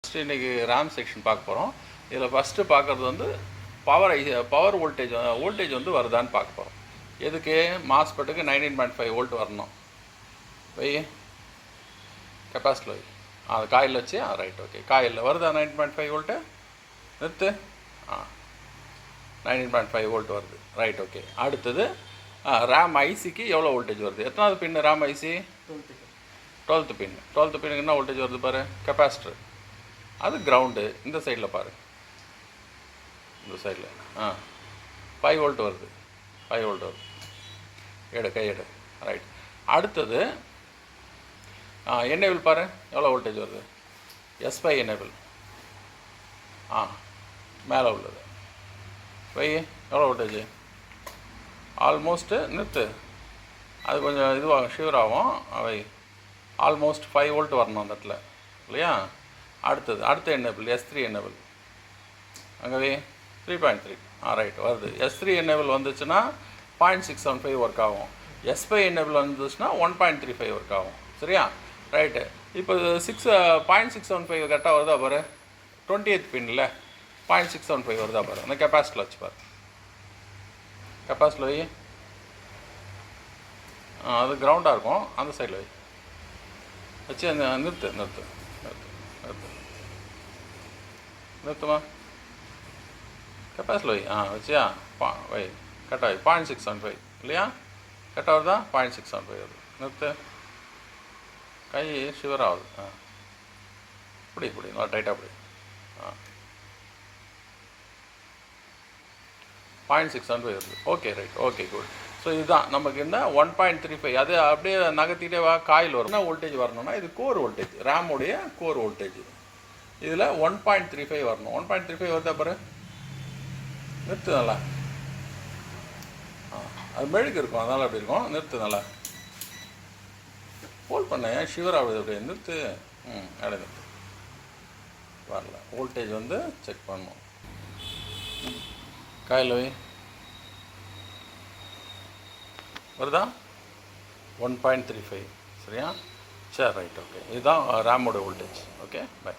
First இன்றைக்கி RAM section பார்க்க போகிறோம். இதில் ஃபஸ்ட்டு பார்க்குறது வந்து பவர் வோல்டேஜ் வந்து வருதான்னு பார்க்க போகிறோம். எதுக்கு மாஸ்பெட்டுக்கு 19.5 வோல்ட் வரணும். வை கெப்பாசிட்டி வை அது காயில் வச்சு ரைட் ஓகே. காயில் வருதா 19.5 வோல்ட்டு? நிறுத்து. 19.5 வோல்ட் வருது. Right okay. அடுத்தது ரேம் ஐசிக்கு எவ்வளோ வோல்டேஜ் வருது? எத்தனாவது பின்னு ரேம் ஐசி? 12th பின். 12th பின்னுக்கு என்ன வோல்டேஜ் வருது பாரு? கெப்பாசிட்டர். அது கிரவுண்டு. இந்த சைடில் பாரு, இந்த சைடில் 5 வோல்ட் வருது. 5 வோல்ட் வருது. கை எடு. ரைட். அடுத்தது எனேபிள் பாரு, எவ்வளோ வோல்டேஜ் வருது? S5 enable. மேலே உள்ளது. எவ்வளோ வோல்டேஜ்? ஆல்மோஸ்ட்டு நிறுத்து, அது கொஞ்சம் இதுவாகும், ஷிவர் ஆகும். அவை ஆல்மோஸ்ட் 5 வோல்ட் வரணும் அந்த இடத்துல, இல்லையா? அடுத்த எனேபிள் S3 எனேபிள். அங்கே 3.3. ரைட் வருது. S3 எனேபிள் வந்துச்சுன்னா 0.675 ஒர்க் ஆகும். S5 எனேபிள் வந்துச்சுன்னா 1.35 ஒர்க் ஆகும். சரியா? ரைட்டு. இப்போ 0.675 கரெக்டாக வருதா பாரு? 20th பின்னில் 0.675 வருதா பாரு? அந்த கெப்பாசிட்டியில் வச்சு பாரு. கெப்பாசிட்டியில் வை. அது கிரவுண்டாக இருக்கும், அந்த சைடில் வை வச்சு அந்த நிறுத்துமா? கெப்பாசிட்டியில் வை. வச்சியா? வை கரெக்டாக வை. 0.675 இல்லையா? கரெக்டாக வருதா? 0.675 வருது. நிறுத்து. கை ஷிவர் ஆகுது. இப்படி நல்லா டைட்டாக இப்படி 0.675 வருது. Okay right. Okay good. So இதுதான் நமக்கு என்ன 1.35. அது அப்படியே நகர்த்திட்டே வா. காயில் வரும். என்ன வோல்டேஜ் வரணும்னா இது கோர் வோல்டேஜ், ரேமுடைய கோர் வோல்டேஜ். இதில் 1.35 வரணும். 1.35 வருதா பாரு? நிறுத்து நல்லா. அது மெழுகு இருக்கும், அதனால் அப்படி இருக்கும். நிறுத்து நல்லா. ஹோல்ட் பண்ண ஷிவர் ஆகுது. அப்படியே நிறுத்து. அப்படியே நிறுத்து. வரல. வோல்டேஜ் வந்து செக் பண்ணணும். காயில் வை. வருதா? 1.35. சரியா? சரி ரைட் ஓகே. இதுதான் ரேமோட வோல்டேஜ். Okay bye.